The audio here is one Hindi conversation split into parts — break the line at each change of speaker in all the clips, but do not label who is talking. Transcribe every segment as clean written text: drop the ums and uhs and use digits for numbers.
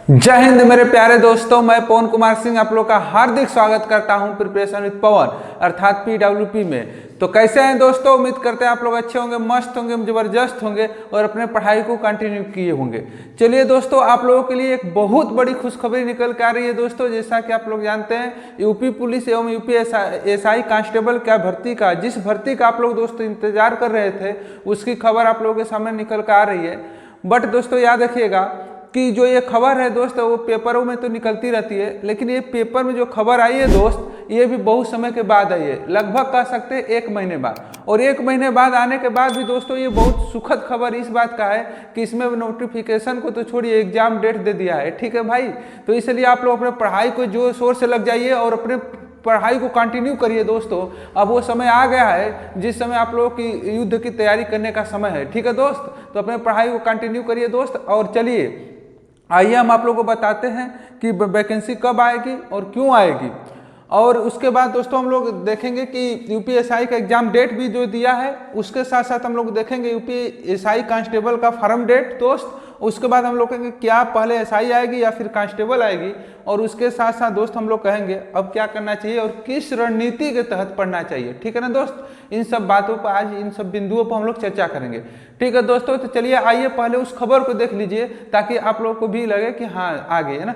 जय हिंद मेरे प्यारे दोस्तों, मैं पवन कुमार सिंह आप लोग का हार्दिक स्वागत करता हूं प्रिपरेशन विद पवन अर्थात PWP में। तो कैसे हैं दोस्तों? उम्मीद करते हैं आप लोग अच्छे होंगे, मस्त होंगे, ज़बरदस्त होंगे और अपने पढ़ाई को कंटिन्यू किए होंगे। चलिए दोस्तों, आप लोगों के लिए एक बहुत बड़ी खुशखबरी निकल के आ रही है दोस्तों। जैसा कि आप लोग जानते हैं, यूपी पुलिस एवं यूपी एसआई कांस्टेबल का भर्ती का जिस भर्ती का आप लोग दोस्तों इंतजार कर रहे थे, उसकी खबर आप लोगों के सामने निकल कर आ रही है। बट दोस्तों याद रखिएगा कि जो ये खबर है दोस्त, वो पेपरों में तो निकलती रहती है, लेकिन ये पेपर में जो खबर आई है दोस्त, ये भी बहुत समय के बाद आई है। लगभग कह सकते हैं 1 महीने बाद। और 1 महीने बाद आने के बाद भी दोस्तों ये बहुत सुखद खबर इस बात का है कि इसमें नोटिफिकेशन को तो छोड़िए, एग्जाम डेट दे दिया है। ठीक है भाई, तो इसलिए आप लोग अपने पढ़ाई को जोर शोर से लग जाइए और अपने पढ़ाई को कंटिन्यू करिए दोस्तों। अब वो समय आ गया है जिस समय आप लोगों की युद्ध की तैयारी करने का समय है। ठीक है दोस्त, तो अपने पढ़ाई को कंटिन्यू करिए दोस्त। और चलिए आइए हम आप लोगों को बताते हैं कि वैकेंसी कब आएगी और क्यों आएगी। और उसके बाद दोस्तों हम लोग देखेंगे कि यूपीएसआई का एग्जाम डेट भी जो दिया है, उसके साथ साथ हम लोग देखेंगे यूपीएसआई कांस्टेबल का फॉर्म डेट दोस्त। उसके बाद हम लोग कहेंगे क्या पहले एसआई आएगी या फिर कांस्टेबल आएगी। और उसके साथ साथ दोस्त हम लोग कहेंगे अब क्या करना चाहिए और किस रणनीति के तहत पढ़ना चाहिए। ठीक है ना दोस्त, इन सब बातों पर आज इन सब बिंदुओं पर हम लोग चर्चा करेंगे। ठीक है दोस्तों, तो चलिए आइए पहले उस खबर को देख लीजिए ताकि आप लोग को भी लगे कि हाँ आगे है ना।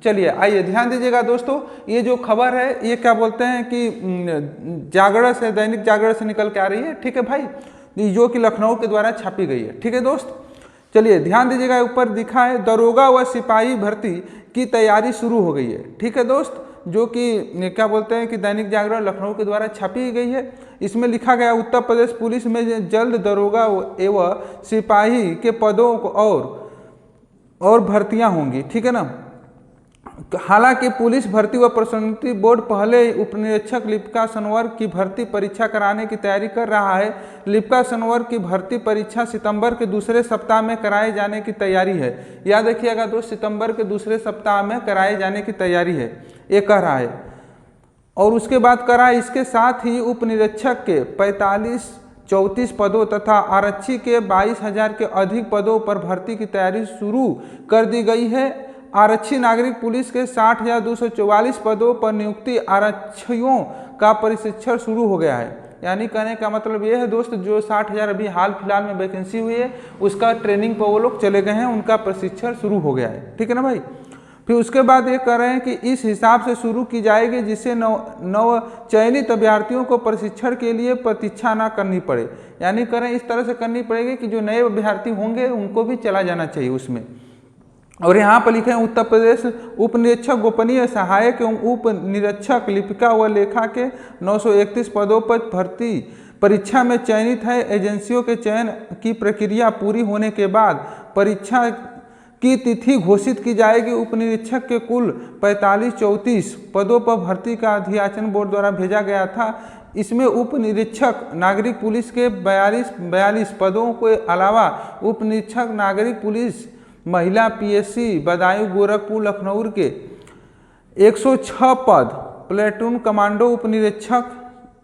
चलिए आइए ध्यान दीजिएगा दोस्तों, ये जो खबर है ये क्या बोलते हैं कि जागरण से, दैनिक जागरण से निकल के आ रही है। ठीक है भाई, जो कि लखनऊ के द्वारा छापी गई है। ठीक है दोस्त, चलिए ध्यान दीजिएगा, ऊपर दिखा है दरोगा व सिपाही भर्ती की तैयारी शुरू हो गई है। ठीक है दोस्त, जो कि क्या बोलते हैं कि दैनिक जागरण लखनऊ के द्वारा छापी गई है। इसमें लिखा गया उत्तर प्रदेश पुलिस में जल्द दरोगा एवं सिपाही के पदों को और भर्तियां होंगी। ठीक है ना। हालांकि पुलिस भर्ती व प्रोन्नति बोर्ड पहले उपनिरीक्षक लिपिका संवर्ग की भर्ती परीक्षा कराने की तैयारी कर रहा है। लिपिका संवर्ग की भर्ती परीक्षा सितंबर के दूसरे सप्ताह में कराए जाने की तैयारी है। याद रखिएगा दोस्त, सितंबर के दूसरे सप्ताह में कराए जाने की तैयारी है, ये कह रहा है। और उसके बाद करा, इसके साथ ही उपनिरीक्षक के 34 पदों तथा आरक्षी के 22,000 के अधिक पदों पर भर्ती की तैयारी शुरू कर दी गई है। आरक्षी नागरिक पुलिस के 60,244 पदों पर नियुक्ति आरक्षियों का प्रशिक्षण शुरू हो गया है। यानी कहने का मतलब ये है दोस्त, जो 60,000 अभी हाल फिलहाल में वैकेंसी हुई है, उसका ट्रेनिंग पर वो लोग चले गए हैं, उनका प्रशिक्षण शुरू हो गया है। ठीक है ना भाई। फिर उसके बाद ये कह रहे हैं कि इस हिसाब से शुरू की जाएगी जिससे नव चयनित अभ्यर्थियों को प्रशिक्षण के लिए प्रतीक्षा ना करनी पड़े। यानी करें इस तरह से करनी पड़ेगी कि जो नए अभ्यर्थी होंगे उनको भी चला जाना चाहिए उसमें। और यहाँ पर लिखे हैं उत्तर प्रदेश उप निरीक्षक गोपनीय सहायक एवं उप निरीक्षक लिपिका व लेखा के 931 पदों पर भर्ती परीक्षा में चयनित है। एजेंसियों के चयन की प्रक्रिया पूरी होने के बाद परीक्षा की तिथि घोषित की जाएगी। उप निरीक्षक के कुल 45-34 पदों पर भर्ती का अध्याचन बोर्ड द्वारा भेजा गया था। इसमें उप निरीक्षक नागरिक पुलिस के 42 पदों के अलावा उप निरीक्षक नागरिक पुलिस महिला PSC बदायूं गोरखपुर लखनऊ के 106 पद, प्लेटून कमांडो उप निरीक्षक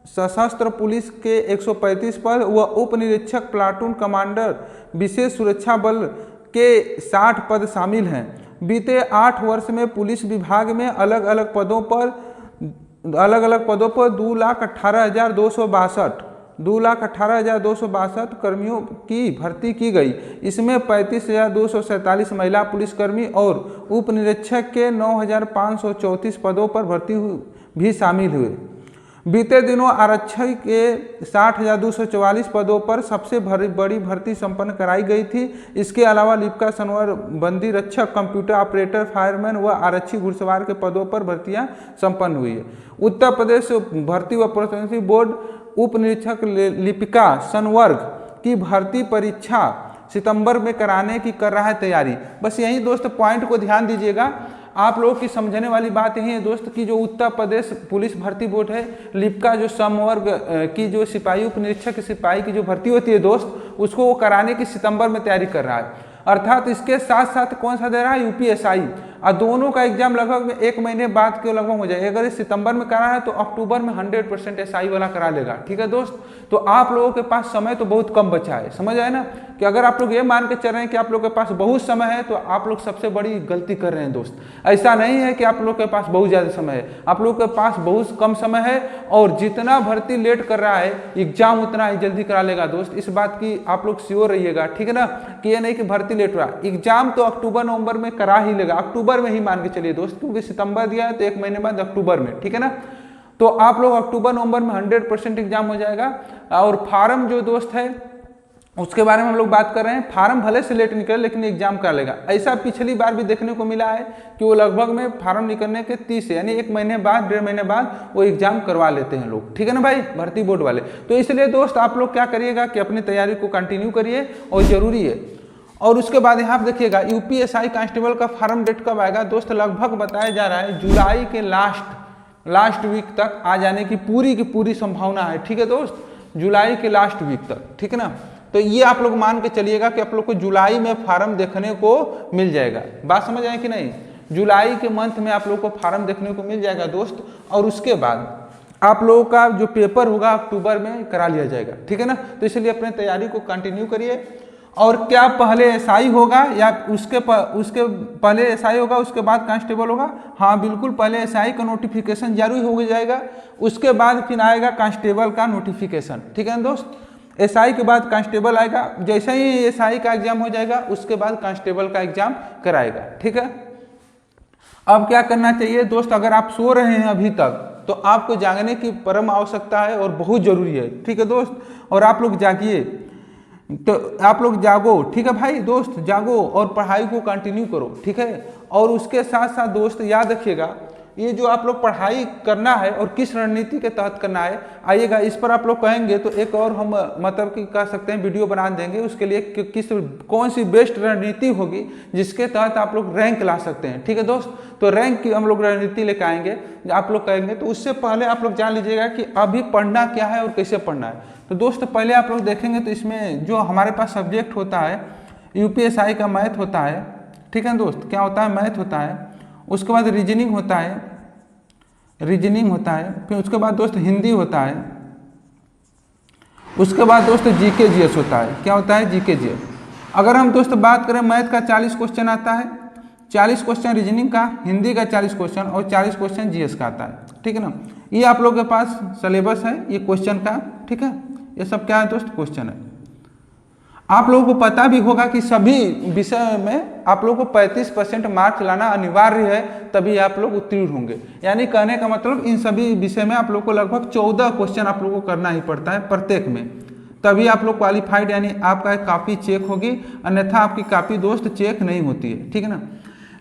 सशस्त्र पुलिस के 135 पद व उप निरीक्षक प्लाटून कमांडर विशेष सुरक्षा बल के 60 पद शामिल हैं। बीते 8 वर्ष में पुलिस विभाग में अलग अलग पदों पर 2,18,262 कर्मियों की भर्ती की गई। इसमें 35,247 महिला पुलिसकर्मी और उप निरीक्षक के 9,534 पदों पर भर्ती भी शामिल हुए। बीते दिनों आरक्षी के 60,244 पदों पर सबसे बड़ी भर्ती संपन्न कराई गई थी। इसके अलावा लिपिका संवर्ग, बंदी रक्षक, कंप्यूटर ऑपरेटर, फायरमैन व आरक्षी घुड़सवार के पदों पर भर्तियां संपन्न हुई है। उत्तर प्रदेश भर्ती व प्रोन्नति बोर्ड उप निरीक्षक लिपिका संवर्ग की भर्ती परीक्षा सितंबर में कराने की कर रहा है तैयारी। बस यही दोस्त पॉइंट को ध्यान दीजिएगा। आप लोगों की समझने वाली बात यही है दोस्त कि जो उत्तर प्रदेश पुलिस भर्ती बोर्ड है, लिपिका जो संवर्ग की जो सिपाही उप निरीक्षक सिपाही की जो भर्ती होती है दोस्त, उसको वो कराने की सितंबर में तैयारी कर रहा है। अर्थात इसके साथ साथ कौन सा दे रहा है, यूपीएसआई। और दोनों का एग्जाम लगभग 1 महीने बाद के लगभग हो जाएगा। अगर सितंबर में करा है तो अक्टूबर में 100% एसआई वाला करा लेगा। ठीक है दोस्त, तो आप लोगों के पास समय तो बहुत कम बचा है, समझ आए ना। कि अगर आप लोग ये मान के चल रहे हैं कि आप लोग के पास बहुत समय है तो आप लोग सबसे बड़ी गलती कर रहे हैं दोस्त। ऐसा नहीं है कि आप लोग के पास बहुत ज़्यादा समय है, आप लोग के पास बहुत कम समय है। और जितना भर्ती लेट कर रहा है एग्जाम उतना ही जल्दी करा लेगा दोस्त, इस बात की आप लोग श्योर रहिएगा। ठीक है ना, कि ये नहीं कि भर्ती लेट रहा, एग्जाम तो अक्टूबर नवंबर में करा ही लेगा, अक्टूबर में ही मान के चलिए दोस्त, क्योंकि सितंबर दिया है तो 1 महीने बाद अक्टूबर में। ठीक है ना, तो आप लोग अक्टूबर नवंबर में 100% एग्जाम हो जाएगा। और फार्म जो दोस्त है उसके बारे में हम लोग बात कर रहे हैं, फार्म भले से लेट निकले लेकिन एग्जाम करा लेगा। ऐसा पिछली बार भी देखने को मिला है कि वो लगभग में फार्म निकलने के 30 यानी 1 महीने बाद 1.5 महीने बाद वो एग्जाम करवा लेते हैं लोग। ठीक है ना भाई, भर्ती बोर्ड वाले। तो इसलिए दोस्त आप लोग क्या करिएगा कि अपनी तैयारी को कंटिन्यू करिए और जरूरी है। और उसके बाद यहाँ पर देखिएगा यूपीएसआई कांस्टेबल का फार्म डेट कब आएगा दोस्त, लगभग बताया जा रहा है जुलाई के लास्ट वीक तक आ जाने की पूरी संभावना है। ठीक है दोस्त, जुलाई के लास्ट वीक तक। ठीक है ना, तो ये आप लोग मान के चलिएगा कि आप लोग को जुलाई में फार्म देखने को मिल जाएगा। बात समझ आए कि नहीं, जुलाई के मंथ में आप लोग को फार्म देखने को मिल जाएगा दोस्त। और उसके बाद आप लोगों का जो पेपर होगा अक्टूबर में करा लिया जाएगा। ठीक है ना, तो इसलिए अपने तैयारी को कंटिन्यू करिए। और क्या पहले एसआई होगा या उसके पहले एसआई होगा उसके बाद कांस्टेबल होगा? हाँ बिल्कुल, पहले एसआई का नोटिफिकेशन जारी हो जाएगा, उसके बाद फिर आएगा कांस्टेबल का नोटिफिकेशन। ठीक है ना दोस्त, एसआई के बाद कांस्टेबल आएगा, जैसे ही एसआई का एग्जाम हो जाएगा उसके बाद कांस्टेबल का एग्जाम कराएगा। ठीक है, अब क्या करना चाहिए दोस्त, अगर आप सो रहे हैं अभी तक तो आपको जागने की परम आवश्यकता है और बहुत जरूरी है। ठीक है दोस्त, और आप लोग जागिए, तो आप लोग जागो। ठीक है भाई दोस्त, जागो और पढ़ाई को कंटिन्यू करो। ठीक है, और उसके साथ साथ दोस्त याद रखिएगा ये जो आप लोग पढ़ाई करना है और किस रणनीति के तहत करना है, आइएगा इस पर आप लोग कहेंगे तो एक और हम मतलब कि कह सकते हैं वीडियो बना देंगे उसके लिए कि कौन सी बेस्ट रणनीति होगी जिसके तहत आप लोग रैंक ला सकते हैं। ठीक है दोस्त, तो रैंक की हम लोग रणनीति लेकर आएंगे, आप लोग कहेंगे। तो उससे पहले आप लोग जान लीजिएगा कि अभी पढ़ना क्या है और कैसे पढ़ना है। तो दोस्त पहले आप लोग देखेंगे तो इसमें जो हमारे पास सब्जेक्ट होता है यूपीएसआई का मैथ होता है। ठीक है दोस्त, क्या होता है, मैथ होता है। उसके बाद रीजनिंग होता है, फिर उसके बाद दोस्त हिंदी होता है, उसके बाद दोस्त जीके जीएस होता है। क्या होता है, जीके जीएस। अगर हम दोस्त बात करें मैथ का 40 क्वेश्चन आता है, 40 क्वेश्चन रीजनिंग का, हिंदी का 40 क्वेश्चन और 40 क्वेश्चन जीएस का आता है। ठीक है ना, ये आप लोग के पास सिलेबस है ये क्वेश्चन का। ठीक है, ये सब क्या है दोस्त, क्वेश्चन है। आप लोगों को पता भी होगा कि सभी विषय में आप लोगों को 35% मार्क्स लाना अनिवार्य है, तभी आप लोग उत्तीर्ण होंगे। यानी कहने का मतलब इन सभी विषय में आप लोग को लगभग 14 क्वेश्चन आप लोगों को करना ही पड़ता है प्रत्येक में, तभी आप लोग क्वालिफाइड यानी आपका कॉपी चेक होगी, अन्यथा आपकी कॉपी दोस्त चेक नहीं होती है। ठीक है ना,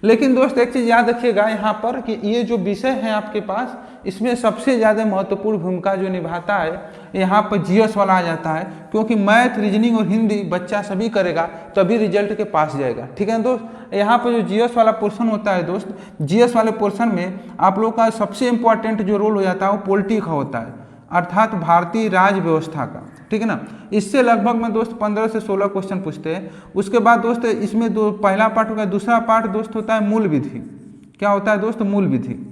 लेकिन दोस्त एक चीज़ याद रखिएगा यहाँ पर कि ये जो विषय है आपके पास, इसमें सबसे ज़्यादा महत्वपूर्ण भूमिका जो निभाता है यहाँ पर जीएस वाला आ जाता है, क्योंकि मैथ रीजनिंग और हिंदी बच्चा सभी करेगा तभी रिजल्ट के पास जाएगा। ठीक है दोस्त, यहाँ पर जो जीएस वाला पोर्शन होता है दोस्त, जीएस वाले पोर्शन में आप लोग का सबसे इम्पोर्टेंट जो रोल हो जाता है वो पॉलिटी का होता है, अर्थात भारतीय राज्य व्यवस्था का। ठीक है ना, इससे लगभग में दोस्त 15 से 16 क्वेश्चन पूछते हैं। उसके बाद दोस्त इसमें पहला पार्ट होगा, दूसरा पार्ट दोस्त होता है मूल विधि। क्या होता है दोस्त, मूल विधि।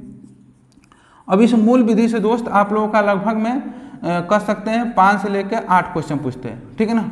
अब इस मूल विधि से दोस्त आप लोगों का लगभग में कर सकते हैं 5 से लेकर 8 क्वेश्चन पूछते हैं। ठीक है ना,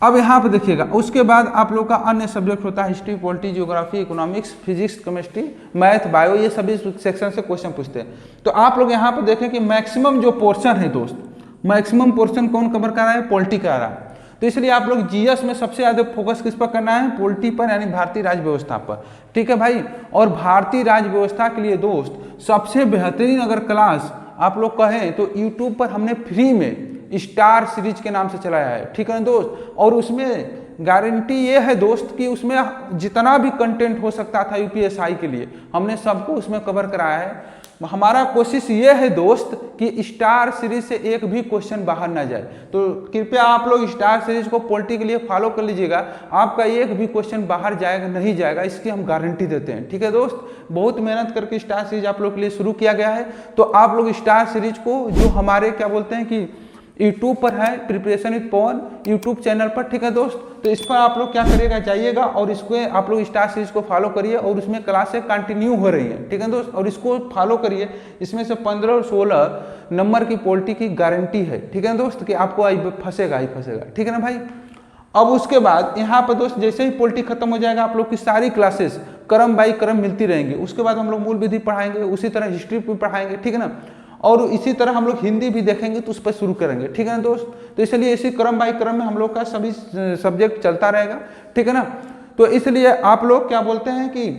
अब यहाँ पे देखिएगा उसके बाद आप लोग का अन्य सब्जेक्ट होता है history, polity, geography, economics, physics, chemistry, math, bio, ये सभी सेक्शन से क्वेश्चन पूछते हैं। तो आप लोग यहाँ पे देखें कि मैक्सिमम जो पोर्शन है दोस्त, मैक्सिमम पोर्शन कौन कवर कर रहा है, पॉलिटी कर रहा है। तो इसलिए आप लोग जीएस में सबसे ज़्यादा फोकस किस पर करना है, पॉलिटी पर, यानी भारतीय राज्य व्यवस्था पर। ठीक है भाई, और भारतीय राज्य व्यवस्था के लिए दोस्त सबसे बेहतरीन अगर क्लास आप लोग कहें तो यूट्यूब पर हमने फ्री में स्टार सीरीज के नाम से चलाया है। ठीक है ना दोस्त, और उसमें गारंटी ये है दोस्त कि उसमें जितना भी कंटेंट हो सकता था यूपीएसआई के लिए हमने सबको उसमें कवर कराया है। हमारा कोशिश ये है दोस्त कि स्टार सीरीज से एक भी क्वेश्चन बाहर ना जाए। तो कृपया आप लोग स्टार सीरीज को पॉलिटी के लिए फॉलो कर लीजिएगा, आपका एक भी क्वेश्चन बाहर जाएगा नहीं जाएगा, इसकी हम गारंटी देते हैं। ठीक है दोस्त, बहुत मेहनत करके स्टार सीरीज आप लोग के लिए शुरू किया गया है। तो आप लोग स्टार सीरीज को जो हमारे क्या बोलते हैं कि यूट्यूब पर है preparation with Pawan YouTube channel पर, ठीक है दोस्त। तो इस पर आप लोग क्या करिएगा, जाइएगा और इसको आप लोग स्टार सीरीज को फॉलो करिए और उसमें क्लासें कंटिन्यू हो रही है, ठीक है दोस्त। और इसको फॉलो करिए, इसमें से 15 और 16 नंबर की पॉलिटी की गारंटी है, ठीक है दोस्त, कि आपको फंसेगा ही फंसेगा, ठीक है ना भाई। अब उसके बाद यहाँ पर दोस्त जैसे ही पॉलिटी खत्म हो जाएगा, आप लोग की सारी क्लासेस क्रम बाई क्रम मिलती रहेंगी। उसके बाद हम लोग मूल विधि पढ़ाएंगे, उसी तरह हिस्ट्री भी पढ़ाएंगे, ठीक है ना। और इसी तरह हम लोग हिंदी भी देखेंगे तो उस पर शुरू करेंगे, ठीक है ना दोस्त। तो इसलिए इसी क्रम बाई क्रम में हम लोग का सभी सब्जेक्ट चलता रहेगा, ठीक है ना। तो इसलिए आप लोग क्या बोलते हैं कि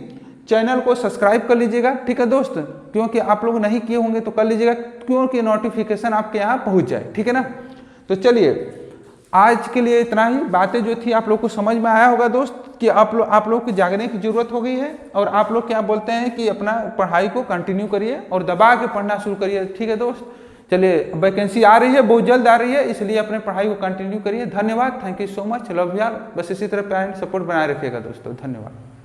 चैनल को सब्सक्राइब कर लीजिएगा, ठीक है दोस्त, क्योंकि आप लोग नहीं किए होंगे तो कर लीजिएगा, क्योंकि नोटिफिकेशन आपके यहाँ पहुँच जाए, ठीक है ना। तो चलिए आज के लिए इतना ही। बातें जो थी आप लोग को समझ में आया होगा दोस्त, कि आप लोग को जागने की जरूरत हो गई है और आप लोग क्या बोलते हैं कि अपना पढ़ाई को कंटिन्यू करिए और दबा के पढ़ना शुरू करिए, ठीक है दोस्त। चलिए वैकेंसी आ रही है, बहुत जल्द आ रही है, इसलिए अपने पढ़ाई को कंटिन्यू करिए। धन्यवाद, thank you so much, love यार। बस इसी तरह प्यार सपोर्ट बनाए रखिएगा दोस्तों, धन्यवाद।